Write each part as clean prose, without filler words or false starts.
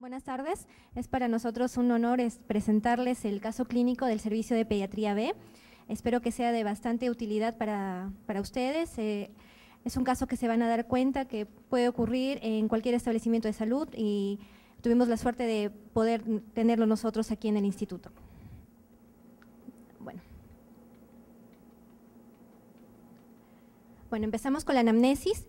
Buenas tardes, es para nosotros un honor presentarles el caso clínico del Servicio de Pediatría B. Espero que sea de bastante utilidad para ustedes. Es un caso que se van a dar cuenta que puede ocurrir en cualquier establecimiento de salud y tuvimos la suerte de poder tenerlo nosotros aquí en el instituto. Bueno, empezamos con la anamnesis.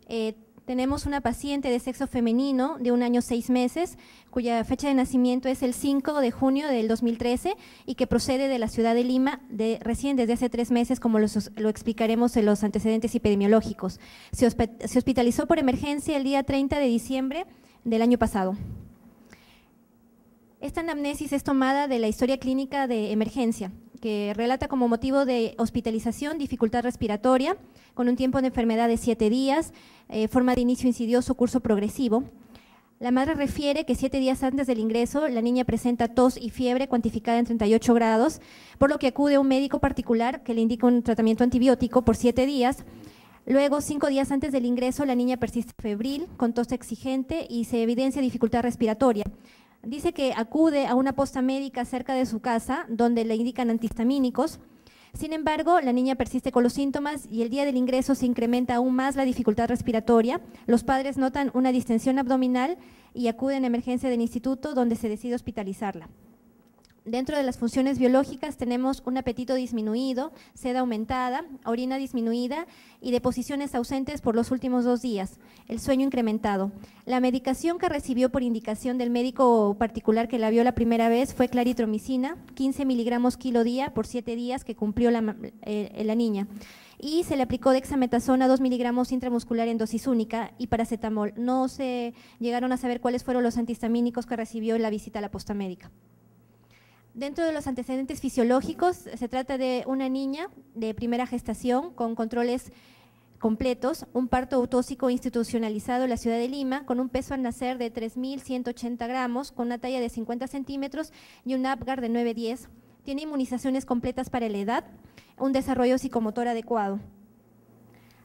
Tenemos una paciente de sexo femenino de 1 año 6 meses, cuya fecha de nacimiento es el 5 de junio del 2013 y que procede de la ciudad de Lima recién desde hace 3 meses, como lo explicaremos en los antecedentes epidemiológicos. Se hospitalizó por emergencia el día 30 de diciembre del año pasado. Esta anamnesis es tomada de la historia clínica de emergencia, que relata como motivo de hospitalización dificultad respiratoria, con un tiempo de enfermedad de 7 días, forma de inicio insidioso, curso progresivo. La madre refiere que 7 días antes del ingreso la niña presenta tos y fiebre cuantificada en 38 grados, por lo que acude a un médico particular que le indica un tratamiento antibiótico por 7 días. Luego, 5 días antes del ingreso, la niña persiste febril, con tos exigente y se evidencia dificultad respiratoria. Dice que acude a una posta médica cerca de su casa, donde le indican antihistamínicos. Sin embargo, la niña persiste con los síntomas y el día del ingreso se incrementa aún más la dificultad respiratoria. Los padres notan una distensión abdominal y acuden a emergencia del instituto, donde se decide hospitalizarla. Dentro de las funciones biológicas tenemos un apetito disminuido, sed aumentada, orina disminuida y deposiciones ausentes por los últimos 2 días, el sueño incrementado. La medicación que recibió por indicación del médico particular que la vio la primera vez fue claritromicina, 15 miligramos kilo día por 7 días que cumplió la niña. Y se le aplicó dexametasona 2 miligramos intramuscular en dosis única y paracetamol. No se llegaron a saber cuáles fueron los antihistamínicos que recibió en la visita a la posta médica. Dentro de los antecedentes fisiológicos, se trata de una niña de primera gestación con controles completos, un parto autóxico institucionalizado en la ciudad de Lima, con un peso al nacer de 3.180 gramos, con una talla de 50 centímetros y un Apgar de 9-10. Tiene inmunizaciones completas para la edad, un desarrollo psicomotor adecuado.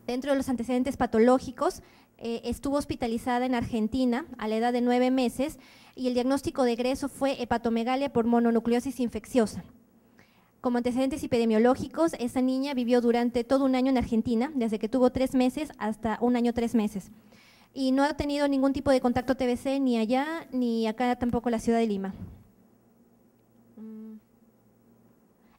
Dentro de los antecedentes patológicos, estuvo hospitalizada en Argentina a la edad de 9 meses y el diagnóstico de egreso fue hepatomegalia por mononucleosis infecciosa. Como antecedentes epidemiológicos, esa niña vivió durante todo 1 año en Argentina, desde que tuvo 3 meses hasta 1 año 3 meses. Y no ha tenido ningún tipo de contacto TBC ni allá, ni acá tampoco en la ciudad de Lima.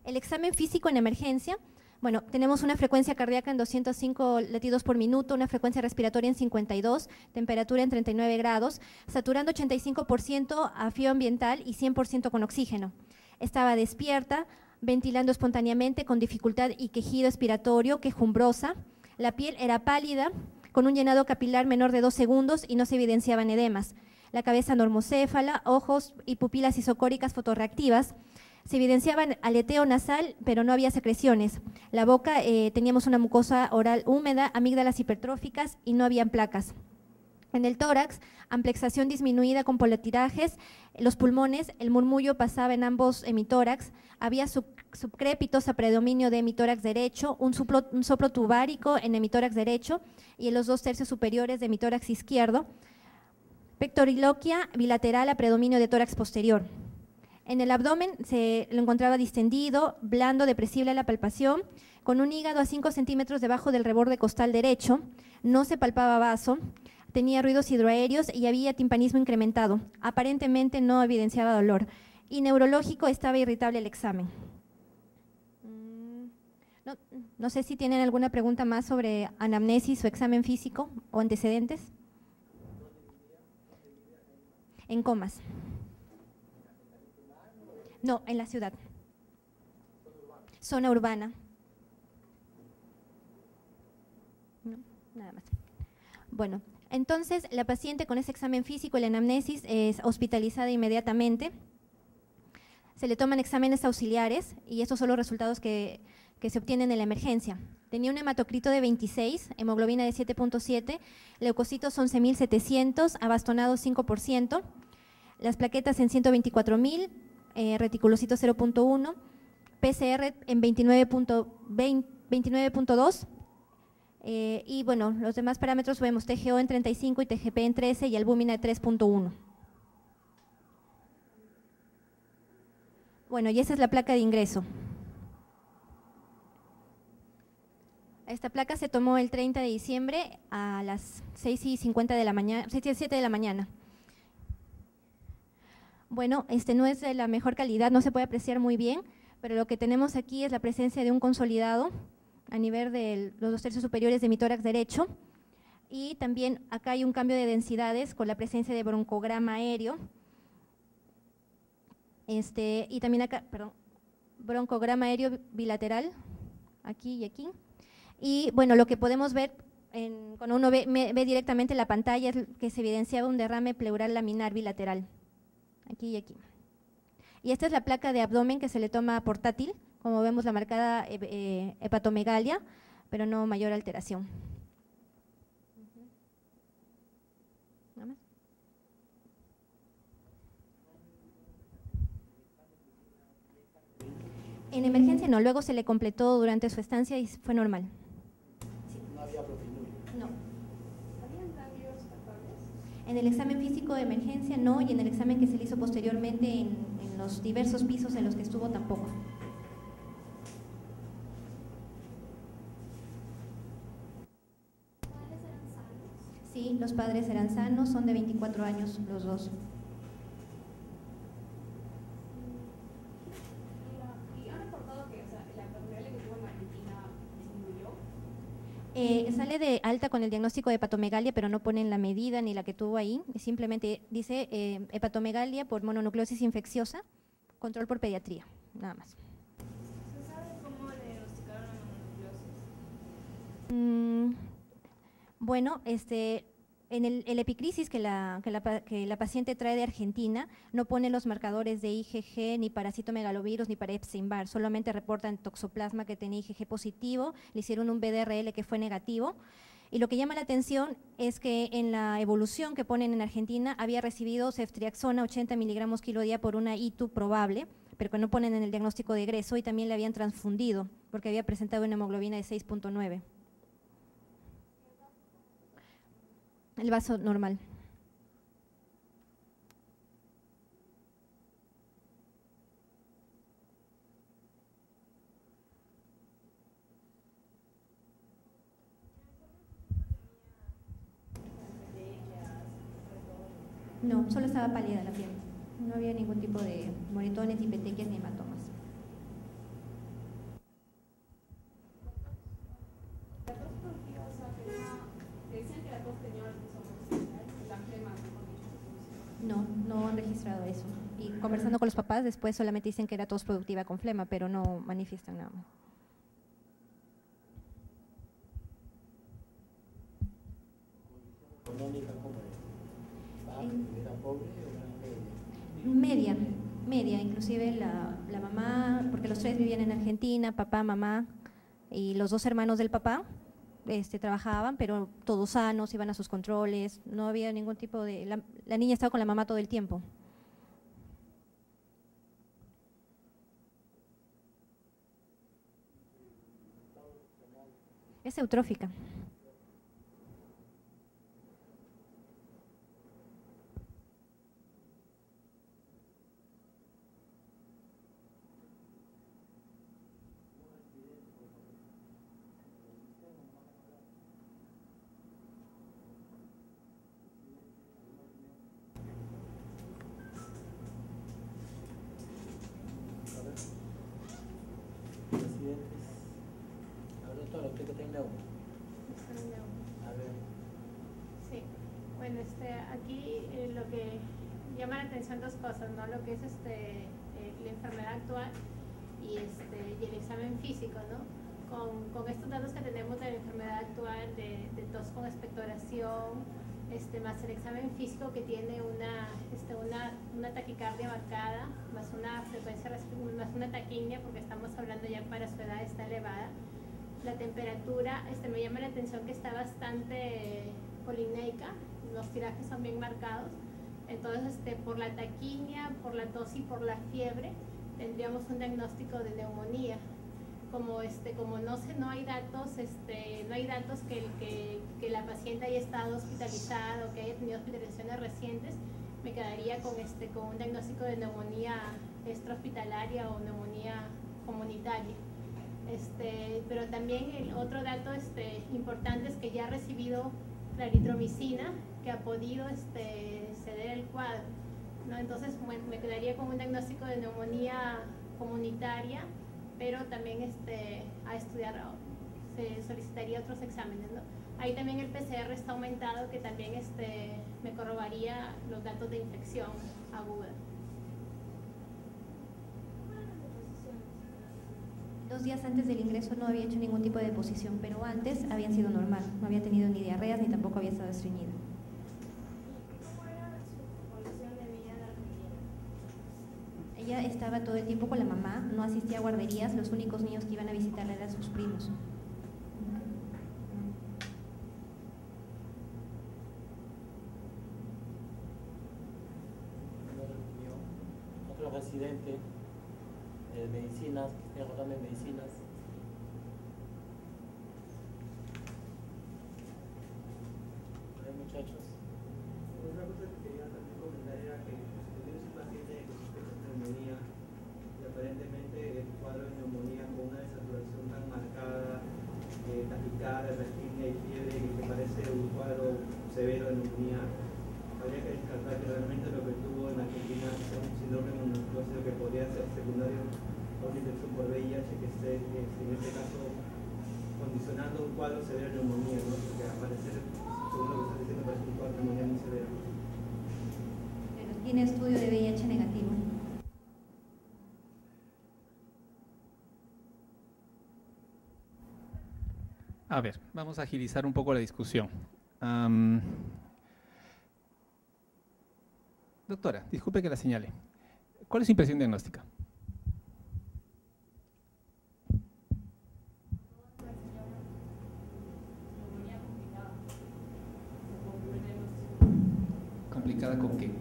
El examen físico en emergencia. Bueno, tenemos una frecuencia cardíaca en 205 latidos por minuto, una frecuencia respiratoria en 52, temperatura en 39 grados, saturando 85% a frío ambiental y 100% con oxígeno. Estaba despierta, ventilando espontáneamente con dificultad y quejido expiratorio, quejumbrosa. La piel era pálida, con un llenado capilar menor de 2 segundos y no se evidenciaban edemas. La cabeza normocéfala, ojos y pupilas isocóricas fotorreactivas. Se evidenciaban aleteo nasal, pero no había secreciones. La boca, teníamos una mucosa oral húmeda, amígdalas hipertróficas y no habían placas. En el tórax, amplexación disminuida con polatirajes. Los pulmones, el murmullo pasaba en ambos hemitórax. Había subcrépitos a predominio de hemitórax derecho, un soplo tubárico en hemitórax derecho y en los 2 tercios superiores de hemitórax izquierdo. Pectoriloquia bilateral a predominio de tórax posterior. En el abdomen se lo encontraba distendido, blando, depresible a la palpación, con un hígado a 5 centímetros debajo del reborde costal derecho, no se palpaba vaso, tenía ruidos hidroaéreos y había timpanismo incrementado. Aparentemente no evidenciaba dolor. Y neurológico, estaba irritable el examen. No sé si tienen alguna pregunta más sobre anamnesis o examen físico o antecedentes. En Comas. No, en la ciudad. Zona urbana. No, nada más. Bueno, entonces la paciente con ese examen físico, el anamnesis, es hospitalizada inmediatamente. Se le toman exámenes auxiliares y estos son los resultados que se obtienen en la emergencia. Tenía un hematocrito de 26, hemoglobina de 7.7, leucocitos 11.700, abastonados 5%, las plaquetas en 124.000, reticulocitos 0.1, PCR en 29.2 y bueno, los demás parámetros vemos TGO en 35 y TGP en 13 y albúmina de 3.1. Bueno, y esa es la placa de ingreso. Esta placa se tomó el 30 de diciembre a las 6:50 de la mañana, 7 de la mañana. Bueno, no es de la mejor calidad, no se puede apreciar muy bien, pero lo que tenemos aquí es la presencia de un consolidado a nivel de los 2/3 superiores de mi tórax derecho, y también acá hay un cambio de densidades con la presencia de broncograma aéreo, y también acá, perdón, broncograma aéreo bilateral, aquí y aquí. Y bueno, lo que podemos ver cuando uno ve directamente la pantalla es que se evidenciaba un derrame pleural laminar bilateral, aquí y aquí. Y esta es la placa de abdomen que se le toma portátil, como vemos la marcada hepatomegalia, pero no mayor alteración. ¿Nada más? En emergencia no, luego se le completó durante su estancia y fue normal. Sí. No había proteinuria. No. ¿Habían labios tapables? En el examen físico de emergencia no, y en el examen que se le hizo posteriormente en los diversos pisos en los que estuvo tampoco. ¿Los padres eran sanos? Sí, los padres eran sanos, son de 24 años los dos. ¿Y han reportado que la hepatomegalia que tuvo en Argentina disminuyó? Sale de alta con el diagnóstico de hepatomegalia, pero no ponen la medida ni la que tuvo ahí, simplemente dice hepatomegalia por mononucleosis infecciosa, control por pediatría, nada más. ¿Se sabe cómo le diagnosticaron la mononucleosis? Bueno, en el epicrisis que la paciente trae de Argentina, no pone los marcadores de IgG, ni para citomegalovirus, ni para Epstein-Barr, solamente reportan toxoplasma que tenía IgG positivo, le hicieron un BDRL que fue negativo, y lo que llama la atención es que en la evolución que ponen en Argentina había recibido ceftriaxona 80 miligramos kilo día por una ITU probable, pero que no ponen en el diagnóstico de egreso, y también le habían transfundido porque había presentado una hemoglobina de 6.9. El vaso normal. No, solo estaba pálida la piel. No había ningún tipo de moretones, ni petequias, ni hematomas. La tos productiva, o sea, decían que la tos tenía una respuesta, la flema, mejor dicho. No han registrado eso. Y conversando con los papás, después solamente dicen que era tos productiva con flema, pero no manifiestan nada más. ¿Económica cómo era? ¿Era pobre o era media? Media, inclusive la mamá, porque los tres vivían en Argentina, papá, mamá, y los dos hermanos del papá trabajaban, pero todos sanos, iban a sus controles, no había ningún tipo de… La niña estaba con la mamá todo el tiempo. Es eutrófica. usted que tenga uno. A ver. Sí, bueno, aquí lo que llama la atención dos cosas, ¿no? Lo que es la enfermedad actual y el examen físico, ¿no? Con estos datos que tenemos de la enfermedad actual, de tos con expectoración, más el examen físico que tiene una taquicardia marcada, más una frecuencia, más una taquimia, porque estamos hablando ya para su edad está elevada. La temperatura, me llama la atención que está bastante polineica, los tirajes son bien marcados, entonces por la taquimia, por la tos y por la fiebre, tendríamos un diagnóstico de neumonía. Como no hay datos, que la paciente haya estado hospitalizada o que haya tenido hospitalizaciones recientes, me quedaría con un diagnóstico de neumonía extrahospitalaria o neumonía comunitaria. Pero también el otro dato importante es que ya ha recibido la eritromicina, que ha podido ceder el cuadro, ¿no? Entonces me quedaría con un diagnóstico de neumonía comunitaria, pero también a estudiar, se solicitaría otros exámenes, ¿no? Ahí también el PCR está aumentado, que también me corroboraría los datos de infección aguda. 2 días antes del ingreso no había hecho ningún tipo de deposición, pero antes había sido normal, no había tenido ni diarreas ni tampoco había estado estreñida. ¿Cómo era su condición de vida en Argentina? Ella estaba todo el tiempo con la mamá, no asistía a guarderías, los únicos niños que iban a visitarla eran sus primos. Otro residente de medicinas, que estoy hablando de medicinas. Muchachos. Otra cosa que quería también comentar era que tienes un paciente que sospecha neumonía y aparentemente el cuadro de neumonía con una desaturación tan marcada, taquicardia, taquipnea y fiebre, que parece un cuadro severo de neumonía. Habría que descartar que realmente lo que tuvo en Argentina sea un síndrome mononucleósido que podría ser secundario a una infección por VIH que esté, en este caso, condicionando un cuadro severo de neumonía, ¿no? Porque al parecer, según lo que estás diciendo, parece un cuadro de neumonía muy severo. Pero tiene estudio de VIH negativo. A ver, vamos a agilizar un poco la discusión. Doctora, disculpe que la señale. ¿Cuál es su impresión diagnóstica? ¿Complicada con qué?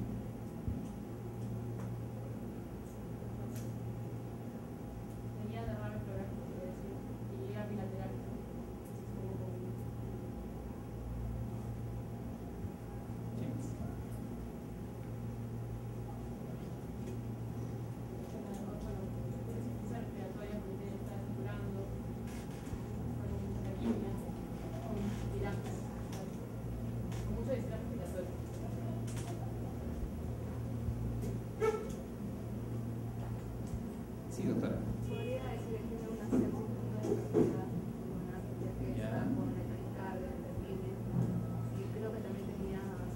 Venía de raro programa, y era bilateral. Sí, doctora. Podría decir que tiene una sepsis pulmonar, ya que está con la taquicardia, el taquipnea, y creo que también tenía más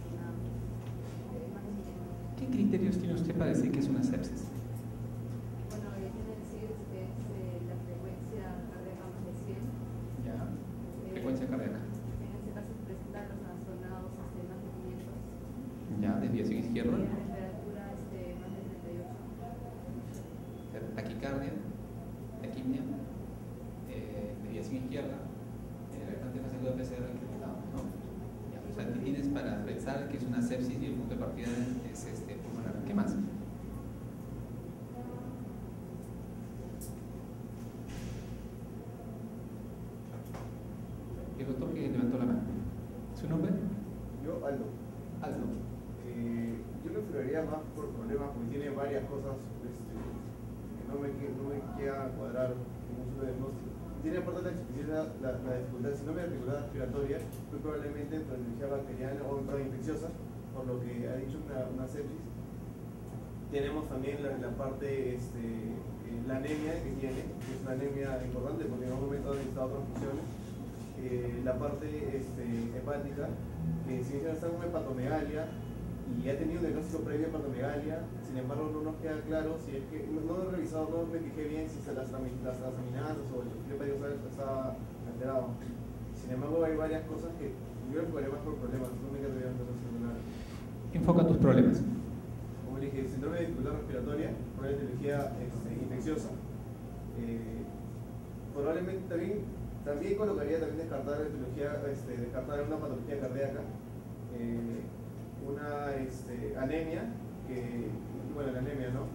¿Qué criterios tiene usted para decir que es una sepsis? bueno, tiene decir que es la frecuencia cardíaca más de 100. Ya. Frecuencia cardíaca. En este caso presenta los trastornados más de 500. Ya, desviación izquierda. Y la temperatura más de 38. Taquicardia, taquipnea, desviación izquierda, bastante fácil de PCR incrementado, ¿no? Ya, o sea, tienes para pensar que es una sepsis y el punto de partida es pulmonar. ¿Qué más? El doctor que levantó la mano. ¿Su nombre? Yo, Aldo. Aldo. Yo lo figuraría más por problemas, porque tiene varias cosas que no me queda cuadrar en un solo diagnóstico. Tiene aparte la dificultad, síndrome articular respiratoria, muy probablemente patología bacteriana o infecciosa, por lo que ha dicho una sepsis. Tenemos también la parte, la anemia que tiene, que es una anemia importante porque en algún momento ha necesitado transfusiones. La parte hepática, que si bien está con hepatomegalia y ha tenido un diagnóstico previo de hepatomegalia, sin embargo no nos queda claro si es que, no he revisado, no me fijé bien si las transaminases o el perfil hepático está alterado. Sin embargo hay varias cosas que yo le más por problemas, no me queda bien nada. Enfoca tus problemas. Como le dije, síndrome de dificultad respiratoria, probablemente infecciosa. Probablemente también colocaría descartar descartar una patología cardíaca, una anemia, la anemia, ¿no?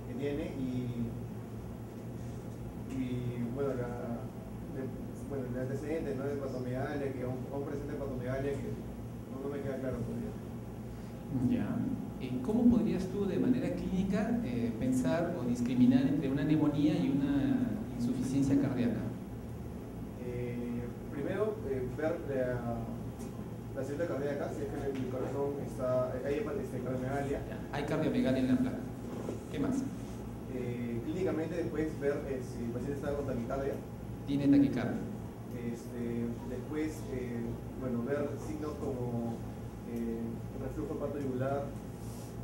Que tiene y el antecedente, ¿no? De hepatomegalia, que aún presente hepatomegalia, que no me queda claro todavía. Ya. ¿Cómo podrías tú de manera clínica pensar o discriminar entre una neumonía y una insuficiencia cardíaca? Primero, ver la cinta cardíaca, si es que el corazón está, hay cardiomegalia. Hay cardiomegalia en la placa. ¿Qué más? Clínicamente después ver si el paciente está con taquicardia. Tiene taquicardia. Después, bueno, ver signos como reflujo hepatoyugular.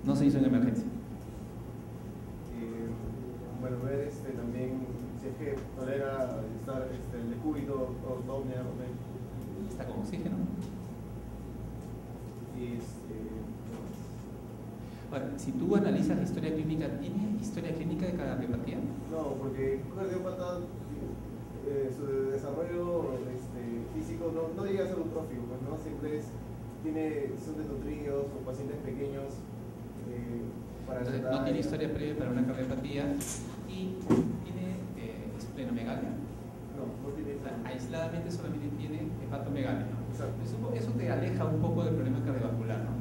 No se hizo en emergencia. Bueno, ver también si es que tolera estar el decúbito o autopsia. Está con oxígeno. Ahora, si tú analizas la historia clínica, ¿tiene historia clínica de cardiopatía? No, porque un cardiópata, su desarrollo físico no llega a ser eutrófico, pues, ¿no? Siempre son desnutridos o pacientes pequeños. Entonces, no tiene historia previa para una cardiopatía y tiene esplenomegalia. No tiene. Aisladamente solamente tiene hepatomegalia. Exacto. Eso te aleja un poco del problema cardiovascular, ¿no?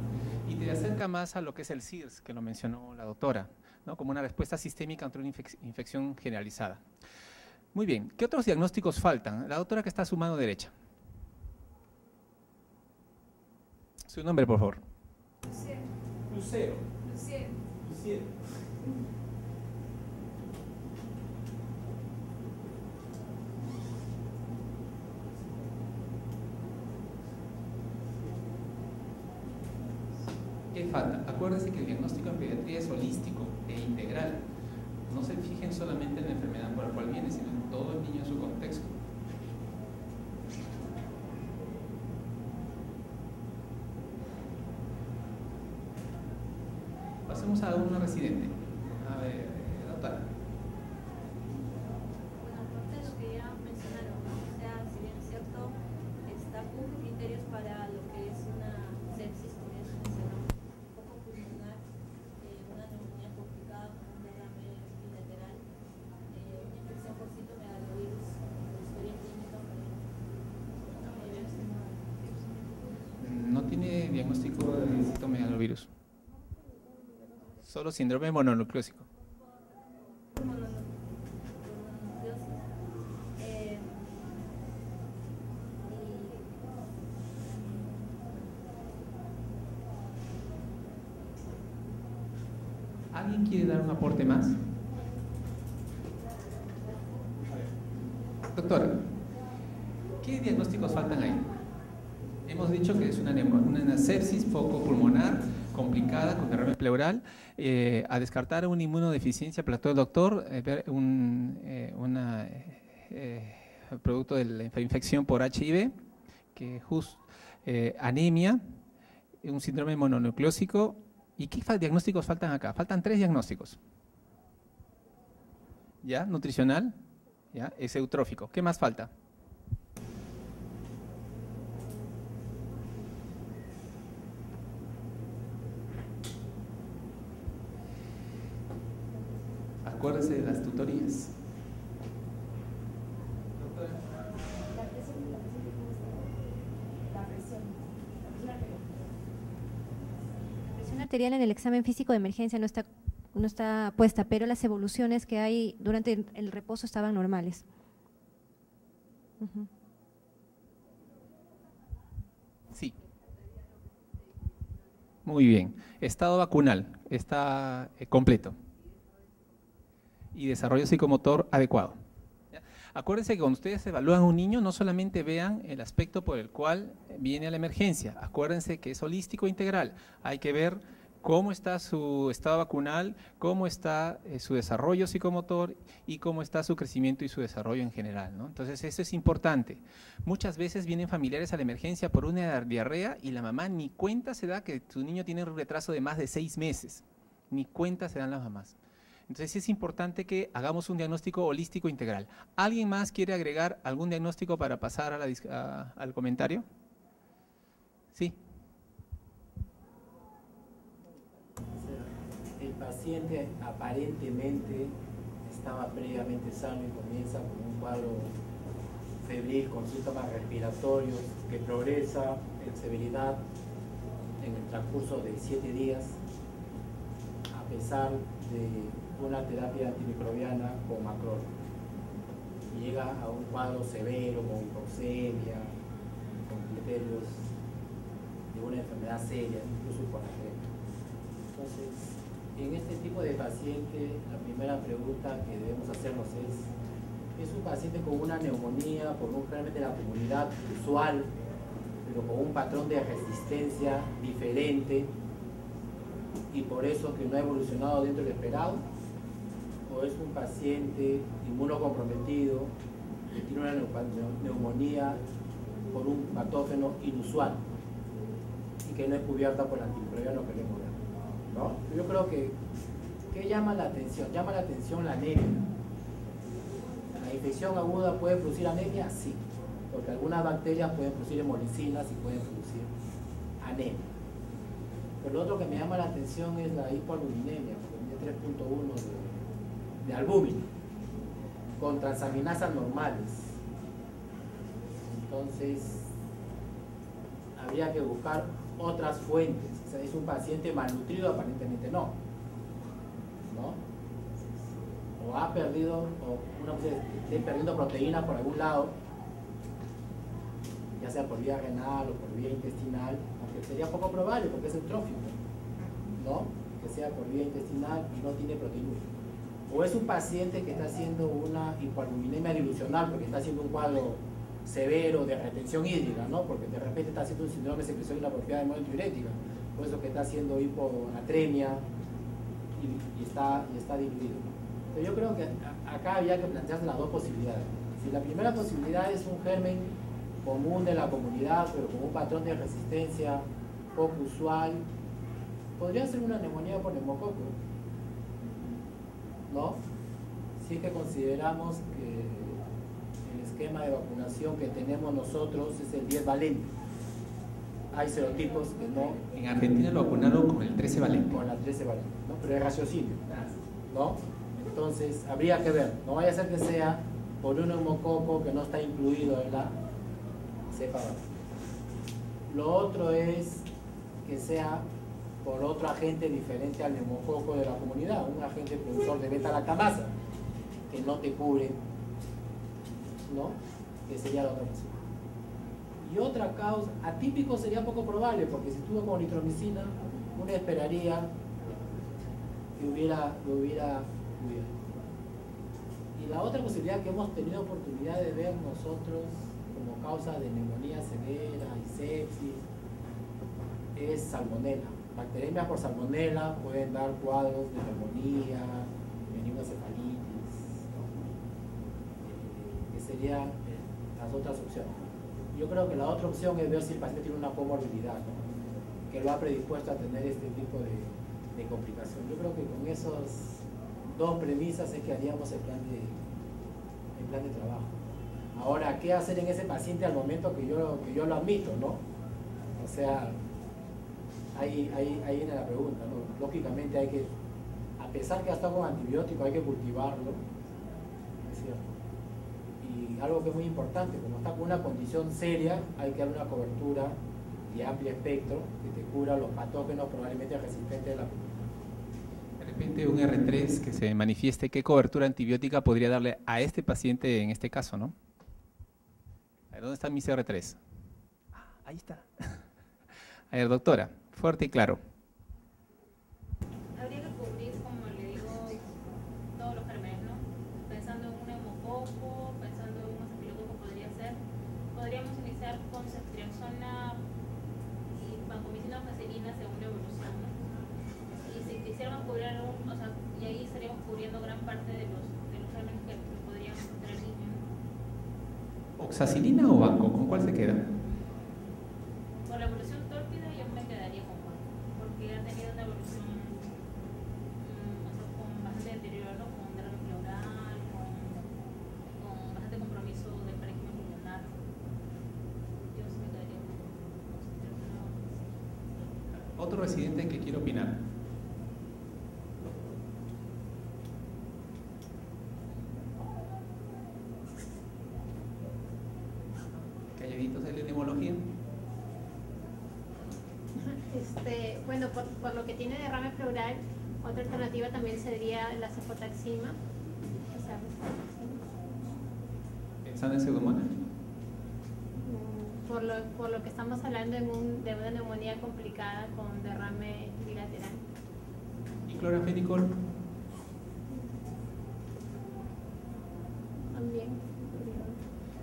Y te acerca más a lo que es el CIRS, que lo mencionó la doctora, ¿no? Como una respuesta sistémica ante una infección generalizada. Muy bien, ¿qué otros diagnósticos faltan? La doctora que está a su mano derecha. Su nombre, por favor. Lucero. Lucero. ¿Qué falta? Acuérdense que el diagnóstico en pediatría es holístico e integral. No se fijen solamente en la enfermedad por la cual viene, sino en todo el niño en su contexto. Pasemos a una residente. A ver, doctora. Bueno, aparte de lo que ya mencionaron, ¿no? O sea, si bien es cierto, cumple criterios para lo que es una sepsis, como ya se mencionó, poco pulmonar, una neumonía complicada con un derrame bilateral, una infección por citomegalovirus, historia clínica, No tiene diagnóstico de citomegalovirus. Solo síndrome mononucleósico. ¿Alguien quiere dar un aporte más? Doctora, ¿qué diagnósticos faltan ahí? Hemos dicho que es una sepsis foco pulmonar complicada con derrame pleural. A descartar una inmunodeficiencia, planteó el doctor, producto de la infección por HIV, que anemia, un síndrome mononucleósico. ¿Y qué diagnósticos faltan acá? Faltan 3 diagnósticos. ¿Ya? Nutricional, ¿ya? Es eutrófico. ¿Qué más falta? Acuérdense de las tutorías. Doctora. La presión arterial en el examen físico de emergencia no está puesta, pero las evoluciones que hay durante el reposo estaban normales. Sí. Muy bien. Estado vacunal está completo. Y desarrollo psicomotor adecuado. Acuérdense que cuando ustedes evalúan a un niño, no solamente vean el aspecto por el cual viene a la emergencia. Acuérdense que es holístico e integral. Hay que ver cómo está su estado vacunal, cómo está su desarrollo psicomotor y cómo está su crecimiento y su desarrollo en general, ¿no? Entonces eso es importante. Muchas veces vienen familiares a la emergencia por una diarrea y la mamá ni cuenta se da que su niño tiene un retraso de más de 6 meses. Ni cuenta se dan las mamás. Entonces es importante que hagamos un diagnóstico holístico integral. ¿Alguien más quiere agregar algún diagnóstico para pasar al comentario? Sí. El paciente aparentemente estaba previamente sano y comienza con un cuadro febril con síntomas respiratorios que progresa en severidad en el transcurso de 7 días. pesar de una terapia antimicrobiana con macrol. Y llega a un cuadro severo, con hipoxemia, con criterios de una enfermedad seria, incluso con anemia. Entonces, en este tipo de paciente, la primera pregunta que debemos hacernos es un paciente con una neumonía por un germen de la comunidad usual, pero con un patrón de resistencia diferente y por eso que no ha evolucionado dentro del esperado, o es un paciente inmunocomprometido que tiene una neumonía por un patógeno inusual y que no es cubierta por el antimicrobiano que le hemos dado, ¿no? Yo creo que ¿qué llama la atención? Llama la atención la anemia. ¿La infección aguda puede producir anemia? Sí, porque algunas bacterias pueden producir hemolicinas y pueden producir anemia. Pero lo otro que me llama la atención es la hipoalbuminemia, de 3.1 de albúmina, con transaminasas normales. Entonces, habría que buscar otras fuentes. O sea, es un paciente malnutrido, aparentemente no. O ha perdido, o una vez esté perdiendo proteínas por algún lado, ya sea por vía renal o por vía intestinal, aunque sería poco probable porque es eutrófico, ¿no? Que sea por vía intestinal y no tiene proteína. O es un paciente que está haciendo una hipoalbuminemia dilucional porque está haciendo un cuadro severo de retención hídrica, ¿no? Porque de repente está haciendo un síndrome de secreción inapropiada de modo diurética, por eso que está haciendo hiponatremia y está diluido, ¿no? Entonces yo creo que acá había que plantearse las dos posibilidades. Si la primera posibilidad es un germen común de la comunidad, pero con un patrón de resistencia poco usual, podría ser una neumonía por neumococo, ¿no? Si es que consideramos que el esquema de vacunación que tenemos nosotros es el 10 valente. Hay serotipos que no... En Argentina lo vacunaron con el 13 valente. Con la 13 valente, ¿no? Pero es raciocinio, ¿no? Entonces, habría que ver. No vaya a ser que sea por un neumococo que no está incluido en la cepa valente. Lo otro es que sea por otro agente diferente al neumococo de la comunidad, un agente productor de beta-lactamasa que no te cubre, ¿no? Que sería la otra opción. Y otra causa, atípico sería poco probable, porque si estuvo con nitromicina, uno esperaría que hubiera cubierto. Y la otra posibilidad que hemos tenido oportunidad de ver nosotros como causa de neumonía severa y sepsis es salmonela. Bacteriemias por salmonela pueden dar cuadros de neumonía, meningocefalitis, ¿no? Que serían las otras opciones. Yo creo que la otra opción es ver si el paciente tiene una comorbilidad, ¿no? Que lo ha predispuesto a tener este tipo de complicación. Yo creo que con esas dos premisas es que haríamos el plan de trabajo. Ahora, ¿qué hacer en ese paciente al momento que yo lo admito, ¿no? O sea, ahí viene la pregunta, ¿no? Lógicamente hay que, a pesar que ha estado con antibiótico, hay que cultivarlo, ¿es cierto? Y algo que es muy importante, como está con una condición seria, hay que dar una cobertura de amplio espectro que te cubra los patógenos probablemente resistentes de la comunidad. De repente un R3 que se manifieste, ¿qué cobertura antibiótica podría darle a este paciente en este caso, no? A ver, ¿dónde está mi CR3? Ahí está. A ver, doctora, fuerte y claro. Habría que cubrir, como le digo, todos los gérmenes, ¿no? Pensando en un neumococo, pensando en un estafilococo podría ser. Podríamos iniciar con ceftriaxona y vancomicina o facilina según la evolución, ¿no? Y si quisiéramos cubrir y ahí estaríamos cubriendo gran parte de los gérmenes que podríamos tener niños, ¿no? ¿Oxacilina o banco? ¿Con cuál se queda? Por la evolución tórpida yo me quedaría con banco, porque ha tenido una evolución con bastante deterioro, ¿no? Con derrame pleural, con bastante compromiso del parénquima pulmonar. Yo sí me quedaría con Otro residente que quiere opinar. Calladitos de la neumología. Bueno, por lo que tiene derrame pleural, Otra alternativa también sería la cefotaxima. O sea, ¿Pensando en Pseudomonas? por lo que estamos hablando de una neumonía complicada con derrame bilateral. ¿Y clorafenicol? También.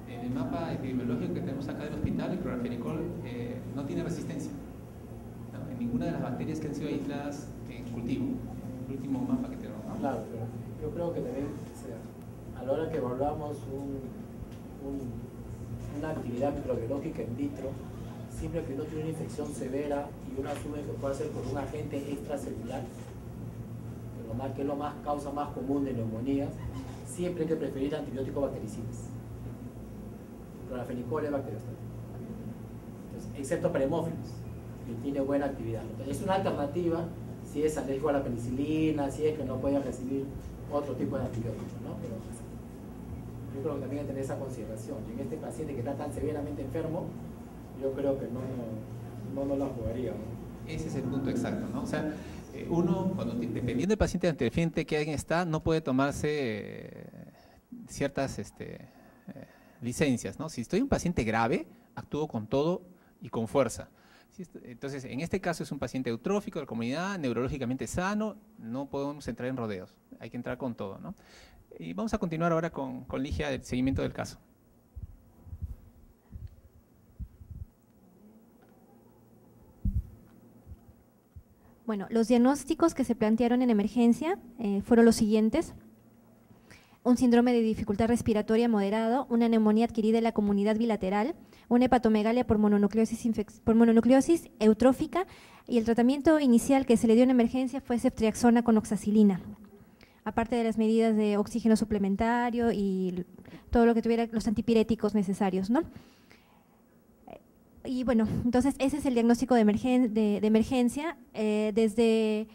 En el mapa epidemiológico que tenemos acá del hospital, el clorafenicol no tiene resistencia, ¿no? En ninguna de las bacterias que han sido aisladas en cultivo, el último mapa que tenemos, ¿no? Claro, pero yo creo que también, o sea, a la hora que evaluamos una actividad microbiológica in vitro, siempre que uno tiene una infección severa y uno asume que puede ser por un agente extracelular, que es lo más causa más común de neumonías, siempre hay que preferir antibióticos bactericidas. Clorafenicol es bacteriostático. Excepto para hemófilos, que tiene buena actividad. Entonces, es una alternativa si es alérgico a la penicilina, si es que no puede recibir otro tipo de antibióticos, ¿no? Pero yo creo que también hay que tener esa consideración. Y en este paciente que está tan severamente enfermo, yo creo que no la jugaría, ¿no? Ese es el punto exacto, ¿no? O sea, uno, dependiendo del paciente ante el frente que alguien está, no puede tomarse ciertas licencias, ¿no? Si estoy un paciente grave, actúo con todo y con fuerza. Entonces, en este caso es un paciente eutrófico de la comunidad, neurológicamente sano, no podemos entrar en rodeos, hay que entrar con todo, ¿no? Y vamos a continuar ahora con Ligia del seguimiento del caso. Bueno, los diagnósticos que se plantearon en emergencia fueron los siguientes: un síndrome de dificultad respiratoria moderado, una neumonía adquirida en la comunidad bilateral, una hepatomegalia por mononucleosis eutrófica, y el tratamiento inicial que se le dio en emergencia fue ceftriaxona con oxacilina, aparte de las medidas de oxígeno suplementario y todo lo que tuviera los antipiréticos necesarios, ¿no? Y bueno, entonces ese es el diagnóstico de emergencia. Desde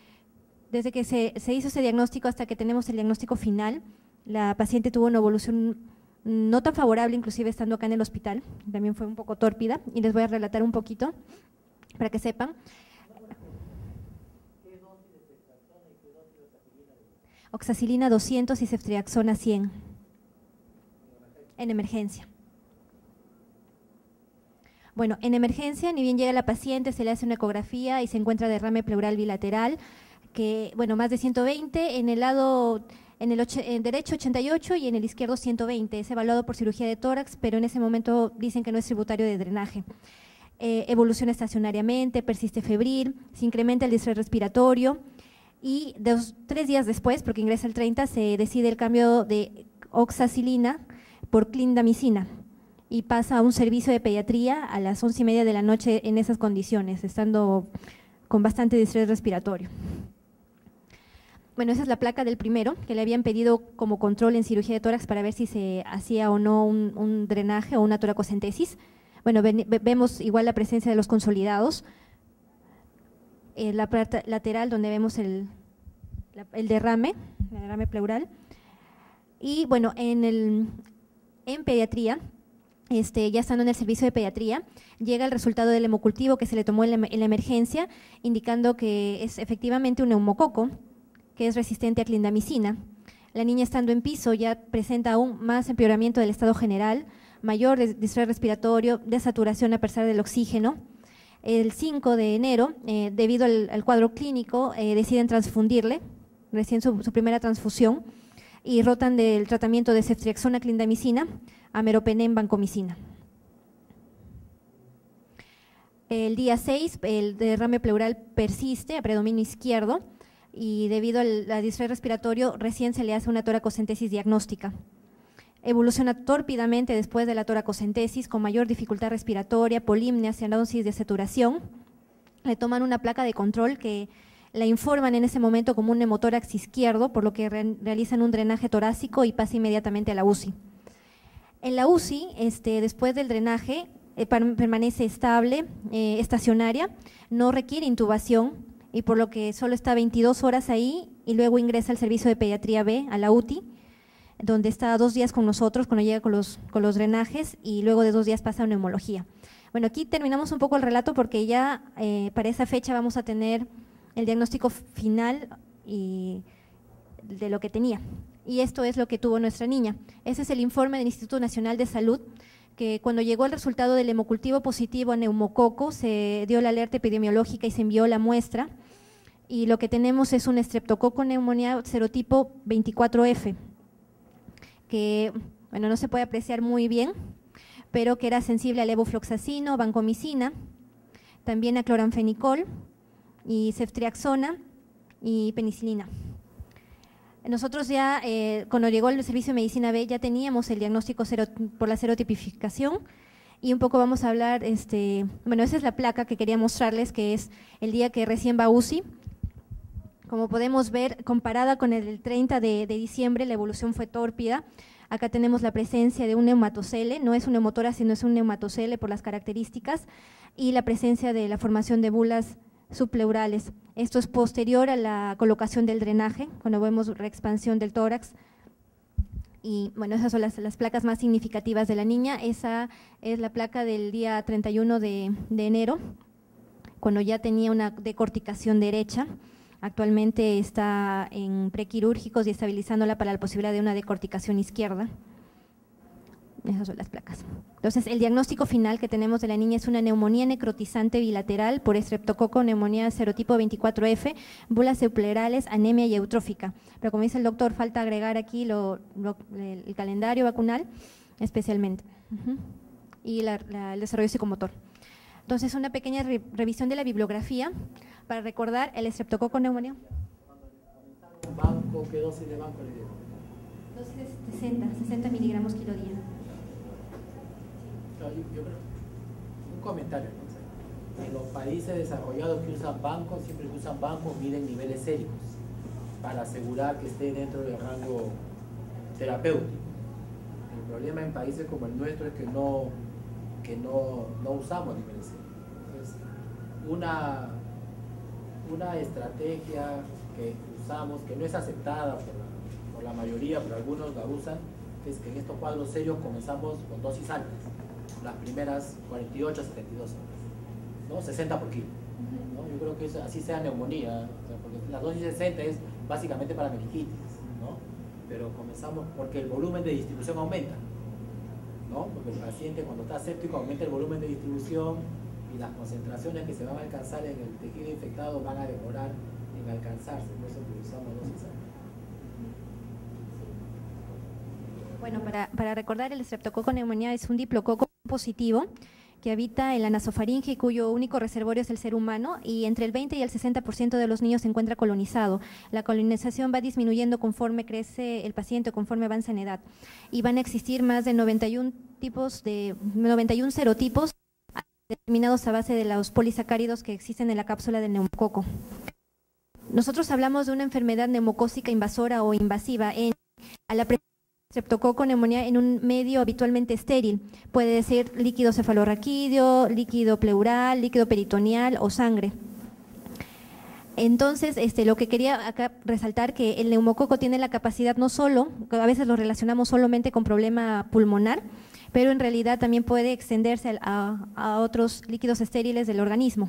que se hizo ese diagnóstico hasta que tenemos el diagnóstico final, la paciente tuvo una evolución no tan favorable, inclusive estando acá en el hospital, también fue un poco tórpida, y les voy a relatar un poquito para que sepan. Oxacilina 200 y ceftriaxona 100 en emergencia. Bueno, en emergencia, ni bien llega la paciente, se le hace una ecografía y se encuentra derrame pleural bilateral, que, bueno, más de 120, en el lado, en el derecho 88 y en el izquierdo 120, es evaluado por cirugía de tórax, pero en ese momento dicen que no es tributario de drenaje. Evoluciona estacionariamente, persiste febril, se incrementa el distrés respiratorio, y 3 días después, porque ingresa el 30, se decide el cambio de oxacilina por clindamicina y pasa a un servicio de pediatría a las 11:30 de la noche en esas condiciones, estando con bastante distrés respiratorio. Bueno, esa es la placa del primero, que le habían pedido como control en cirugía de tórax para ver si se hacía o no un drenaje o una toracocentesis. Bueno, vemos igual la presencia de los consolidados. La parte lateral donde vemos el derrame pleural. Y bueno, en pediatría, ya estando en el servicio de pediatría, llega el resultado del hemocultivo que se le tomó en la emergencia, indicando que es efectivamente un neumococo, que es resistente a clindamicina. La niña, estando en piso, ya presenta aún más empeoramiento del estado general, mayor distrés respiratorio, desaturación a pesar del oxígeno. El 5 de enero, debido al cuadro clínico, deciden transfundirle, recién su primera transfusión, y rotan del tratamiento de ceftriaxona clindamicina a meropenem vancomicina. El día 6, el derrame pleural persiste a predominio izquierdo, y debido al distrés respiratorio, recién se le hace una toracocentesis diagnóstica. Evoluciona tórpidamente después de la toracocentesis, con mayor dificultad respiratoria, polimnia, cianosis de saturación. Le toman una placa de control que la informan en ese momento como un neumotórax izquierdo, por lo que realizan un drenaje torácico y pasa inmediatamente a la UCI. En la UCI, después del drenaje, permanece estable, estacionaria, no requiere intubación, y por lo que solo está 22 horas ahí, y luego ingresa al servicio de pediatría B, a la UTI, donde está 2 días con nosotros cuando llega con los drenajes, y luego de 2 días pasa a neumología. Bueno, aquí terminamos un poco el relato porque ya para esa fecha vamos a tener el diagnóstico final de lo que tenía. Y esto es lo que tuvo nuestra niña. Ese es el informe del Instituto Nacional de Salud, que cuando llegó el resultado del hemocultivo positivo a neumococo, se dio la alerta epidemiológica y se envió la muestra. Y lo que tenemos es un estreptococo neumonía serotipo 24F, que bueno, no se puede apreciar muy bien, pero que era sensible al levofloxacino, vancomicina, también a cloranfenicol y ceftriaxona y penicilina. Nosotros ya, cuando llegó el servicio de medicina B, ya teníamos el diagnóstico por la serotipificación, y un poco vamos a hablar, bueno, esa es la placa que quería mostrarles, que es el día que recién va a UCI. Como podemos ver, comparada con el 30 de diciembre, la evolución fue tórpida. Acá tenemos la presencia de un neumatocele, no es un neumotórax, sino es un neumatocele por las características, y la presencia de la formación de bulas subpleurales. Esto es posterior a la colocación del drenaje, cuando vemos reexpansión del tórax. Y bueno, esas son las placas más significativas de la niña. Esa es la placa del día 31 de enero, cuando ya tenía una decorticación derecha. Actualmente está en prequirúrgicos y estabilizándola para la posibilidad de una decorticación izquierda. Esas son las placas. Entonces, el diagnóstico final que tenemos de la niña es una neumonía necrotizante bilateral por estreptococo, neumonía serotipo 24F, bulas subpleurales, anemia y eutrófica. Pero como dice el doctor, falta agregar aquí el calendario vacunal especialmente. Y el desarrollo psicomotor. Entonces, una pequeña revisión de la bibliografía para recordar el estreptococo neumonía. ¿Un banco? ¿Qué dosis de banco le dio? Dosis de 60 miligramos kilo día. Yo creo, un comentario, ¿no? En los países desarrollados que usan bancos, siempre que usan bancos miden niveles séricos para asegurar que esté dentro del rango terapéutico. El problema en países como el nuestro es que no usamos niveles séricos. Entonces, una estrategia que usamos, que no es aceptada por la mayoría, pero algunos la usan, es que en estos cuadros serios comenzamos con dosis altas, las primeras 48 a 72 horas, ¿no? 60 por kilo, ¿no? Yo creo que así sea neumonía, o sea, porque la dosis 60 es básicamente para meningitis, ¿no? Pero comenzamos porque el volumen de distribución aumenta, ¿no? Porque el paciente cuando está séptico aumenta el volumen de distribución y las concentraciones que se van a alcanzar en el tejido infectado van a demorar en alcanzarse, por eso utilizamos dosis altas. Bueno, para recordar, el estreptococo neumonía es un diplococo positivo que habita en la nasofaringe y cuyo único reservorio es el ser humano, y entre el 20 y el 60% de los niños se encuentra colonizado. La colonización va disminuyendo conforme crece el paciente, conforme avanza en edad, y van a existir más de 91 serotipos determinados a base de los polisacáridos que existen en la cápsula del neumococo. Nosotros hablamos de una enfermedad neumocócica invasora o invasiva a la estreptococo neumonía en un medio habitualmente estéril. Puede ser líquido cefalorraquídeo, líquido pleural, líquido peritoneal o sangre. Entonces, lo que quería acá resaltar que el neumococo tiene la capacidad no solo, a veces lo relacionamos solamente con problema pulmonar, pero en realidad también puede extenderse a otros líquidos estériles del organismo.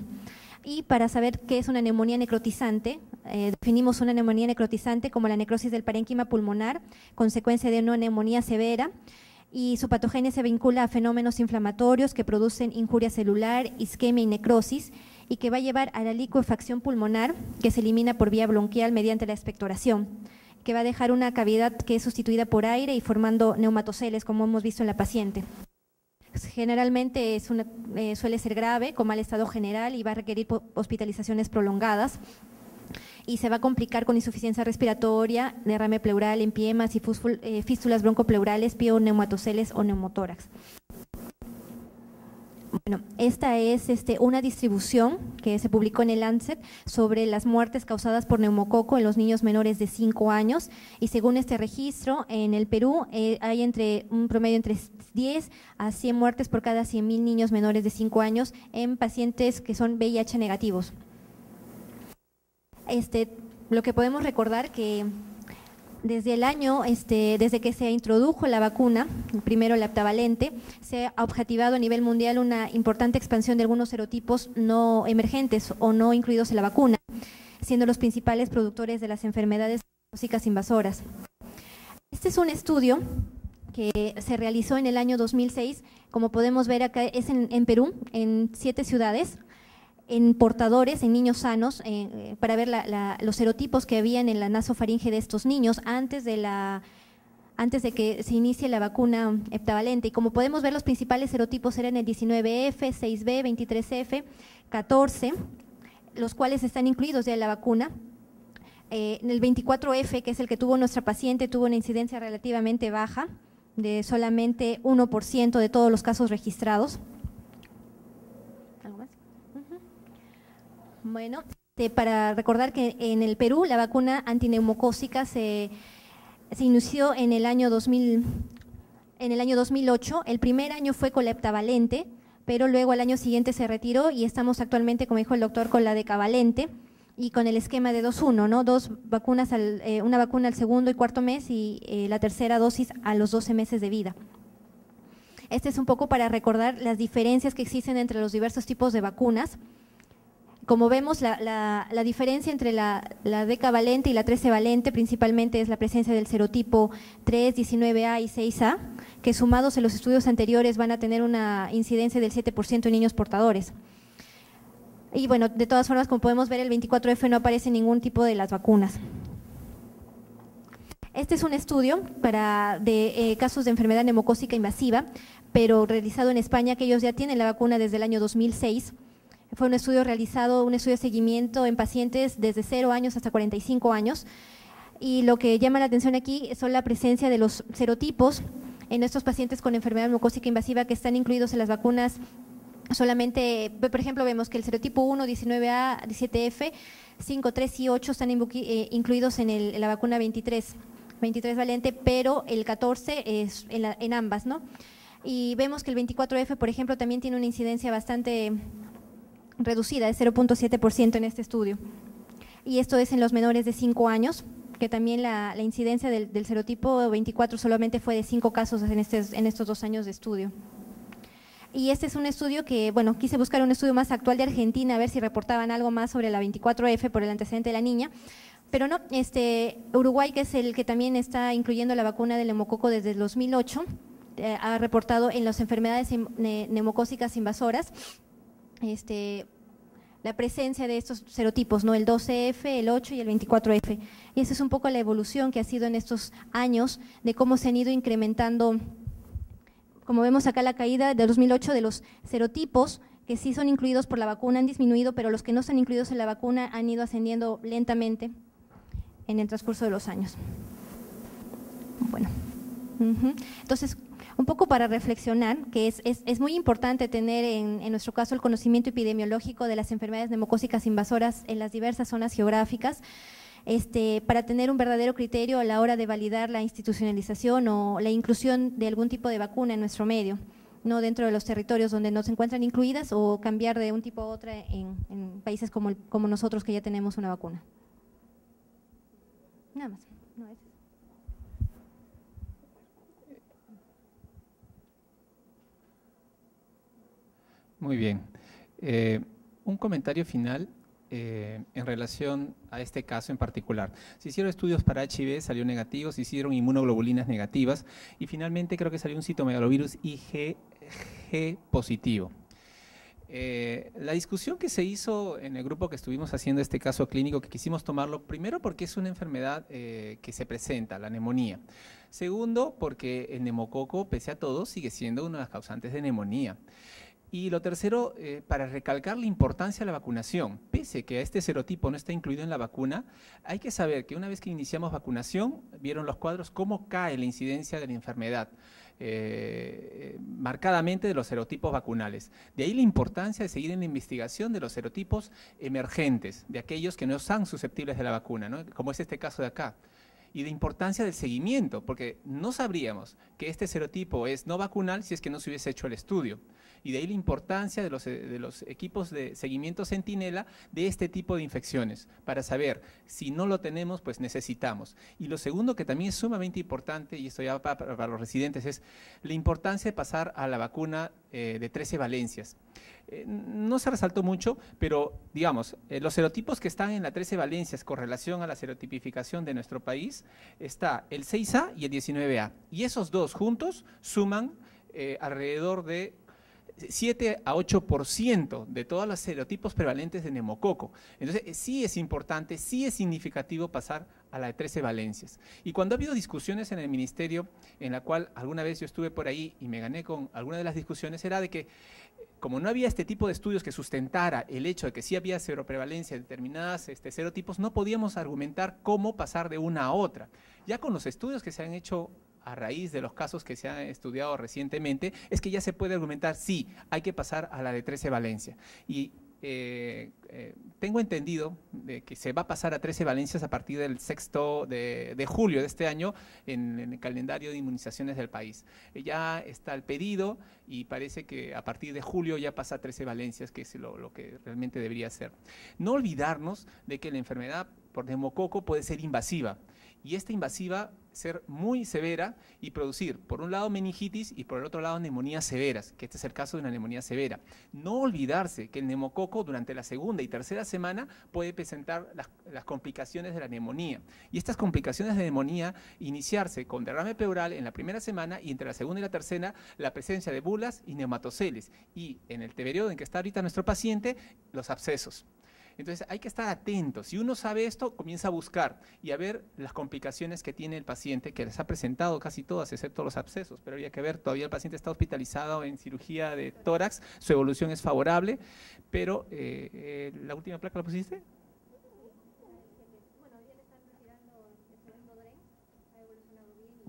Y para saber qué es una neumonía necrotizante, definimos una neumonía necrotizante como la necrosis del parénquima pulmonar, consecuencia de una neumonía severa, y su patogenia se vincula a fenómenos inflamatorios que producen injuria celular, isquemia y necrosis, y que va a llevar a la licuefacción pulmonar, que se elimina por vía bronquial mediante la expectoración, que va a dejar una cavidad que es sustituida por aire y formando neumatoceles, como hemos visto en la paciente. Generalmente suele ser grave, con mal estado general, y va a requerir hospitalizaciones prolongadas, y se va a complicar con insuficiencia respiratoria, derrame pleural, empiemas y fístulas broncopleurales, pioneumotoceles o neumotórax. Bueno, esta es una distribución que se publicó en el Lancet sobre las muertes causadas por neumococo en los niños menores de 5 años, y según este registro, en el Perú hay un promedio entre 10 a 100 muertes por cada 100.000 niños menores de 5 años en pacientes que son VIH negativos. Lo que podemos recordar que desde el año, desde que se introdujo la vacuna, primero la heptavalente, se ha objetivado a nivel mundial una importante expansión de algunos serotipos no emergentes o no incluidos en la vacuna. siendo los principales productores de las enfermedades neumocócicas invasoras. Este es un estudio que se realizó en el año 2006, como podemos ver acá, es en Perú, en 7 ciudades, en portadores, en niños sanos, para ver los serotipos que había en la nasofaringe de estos niños antes de que se inicie la vacuna heptavalente. Y como podemos ver, los principales serotipos eran el 19F, 6B, 23F, 14, los cuales están incluidos ya en la vacuna. El 24F, que es el que tuvo nuestra paciente, tuvo una incidencia relativamente baja, de solamente 1% de todos los casos registrados. ¿Algo más? Bueno, para recordar que en el Perú la vacuna antineumocócica se inició en el año 2008. El primer año fue con la heptavalente, pero luego al año siguiente se retiró y estamos actualmente, como dijo el doctor, con la decavalente y con el esquema de 2-1, ¿no? Una vacuna al segundo y cuarto mes y la tercera dosis a los 12 meses de vida. Este es un poco para recordar las diferencias que existen entre los diversos tipos de vacunas. Como vemos, la diferencia entre la decavalente y la 13-valente principalmente es la presencia del serotipo 3, 19A y 6A, que sumados en los estudios anteriores van a tener una incidencia del 7% en niños portadores. Y bueno, de todas formas, como podemos ver, el 24F no aparece en ningún tipo de las vacunas. Este es un estudio de casos de enfermedad neumocócica invasiva, pero realizado en España, que ellos ya tienen la vacuna desde el año 2006. Fue un estudio realizado, un estudio de seguimiento en pacientes desde 0 años hasta 45 años. Y lo que llama la atención aquí son la presencia de los serotipos en estos pacientes con enfermedad neumocócica invasiva que están incluidos en las vacunas. Solamente, por ejemplo, vemos que el serotipo 1, 19A, 17F, 5, 3 y 8 están incluidos en la vacuna 23 valente, pero el 14 es en ambas, ¿no? Y vemos que el 24F, por ejemplo, también tiene una incidencia bastante reducida, de 0.7% en este estudio. Y esto es en los menores de 5 años, que también la incidencia del serotipo 24 solamente fue de 5 casos en estos 2 años de estudio. Y este es un estudio que, bueno, quise buscar un estudio más actual de Argentina, a ver si reportaban algo más sobre la 24F por el antecedente de la niña, pero no, Uruguay, que es el que también está incluyendo la vacuna del neumococo desde el 2008, ha reportado en las enfermedades neumocócicas invasoras la presencia de estos serotipos, ¿no? El 12F, el 8 y el 24F. Y esa es un poco la evolución que ha sido en estos años de cómo se han ido incrementando. Como vemos acá, la caída de 2008 de los serotipos que sí son incluidos por la vacuna han disminuido, pero los que no están incluidos en la vacuna han ido ascendiendo lentamente en el transcurso de los años. Bueno, entonces, un poco para reflexionar, que es muy importante tener en nuestro caso el conocimiento epidemiológico de las enfermedades neumocócicas invasoras en las diversas zonas geográficas, para tener un verdadero criterio a la hora de validar la institucionalización o la inclusión de algún tipo de vacuna en nuestro medio, no dentro de los territorios donde no se encuentran incluidas, o cambiar de un tipo a otro en países como nosotros, que ya tenemos una vacuna. Nada más. No es. Muy bien. Un comentario final en relación a este caso en particular. Se hicieron estudios para HIV, salió negativo, se hicieron inmunoglobulinas negativas y finalmente creo que salió un citomegalovirus IgG positivo. La discusión que se hizo en el grupo que estuvimos haciendo este caso clínico, que quisimos tomarlo, primero porque es una enfermedad que se presenta, la neumonía. Segundo, porque el neumococo, pese a todo, sigue siendo una de las causantes de neumonía. Y lo tercero, para recalcar la importancia de la vacunación. Pese que este serotipo no está incluido en la vacuna, hay que saber que una vez que iniciamos vacunación, vieron los cuadros cómo cae la incidencia de la enfermedad, marcadamente de los serotipos vacunales. De ahí la importancia de seguir en la investigación de los serotipos emergentes, de aquellos que no son susceptibles de la vacuna, ¿no? Como es este caso de acá. y de importancia del seguimiento, porque no sabríamos que este serotipo es no vacunal si es que no se hubiese hecho el estudio. Y de ahí la importancia de los equipos de seguimiento centinela de este tipo de infecciones, para saber si no lo tenemos, pues necesitamos. Y lo segundo que también es sumamente importante, y esto ya para los residentes, es la importancia de pasar a la vacuna de 13 valencias. No se resaltó mucho, pero digamos, los serotipos que están en la 13 valencias con relación a la serotipificación de nuestro país, está el 6A y el 19A. Y esos dos juntos suman alrededor de 7 a 8% de todos los serotipos prevalentes de neumococo. Entonces, sí es importante, sí es significativo pasar a la de 13 valencias. Y cuando ha habido discusiones en el ministerio, en la cual alguna vez yo estuve por ahí y me gané con alguna de las discusiones, era de que como no había este tipo de estudios que sustentara el hecho de que sí había seroprevalencia de determinadas serotipos, no podíamos argumentar cómo pasar de una a otra. Ya con los estudios que se han hecho a raíz de los casos que se han estudiado recientemente, es que ya se puede argumentar, sí, hay que pasar a la de 13 valencia. Y tengo entendido de que se va a pasar a 13 valencias a partir del 6 de julio de este año en el calendario de inmunizaciones del país. Ya está el pedido y parece que a partir de julio ya pasa a 13 valencias, que es lo que realmente debería ser. No olvidarnos de que la enfermedad por neumococo puede ser invasiva, y esta invasiva ser muy severa y producir, por un lado, meningitis y por el otro lado, neumonías severas, que este es el caso de una neumonía severa. No olvidarse que el neumococo durante la segunda y tercera semana puede presentar las complicaciones de la neumonía. Y estas complicaciones de neumonía iniciarse con derrame pleural en la primera semana y entre la segunda y la tercera la presencia de bulas y neumatoceles. Y en el periodo en que está ahorita nuestro paciente, los abscesos. Entonces hay que estar atentos. Si uno sabe esto, comienza a buscar y a ver las complicaciones que tiene el paciente, que les ha presentado casi todas, excepto los abscesos, pero habría que ver, todavía el paciente está hospitalizado en cirugía de tórax, su evolución es favorable, pero ¿la última placa la pusiste?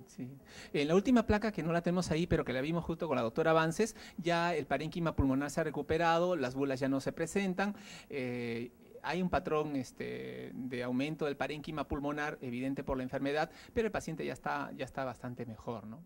Sí. En la última placa, que no la tenemos ahí, pero que la vimos justo con la doctora Avances, ya el parénquima pulmonar se ha recuperado, las bulas ya no se presentan, hay un patrón de aumento del parénquima pulmonar evidente por la enfermedad, pero el paciente ya está bastante mejor, ¿no?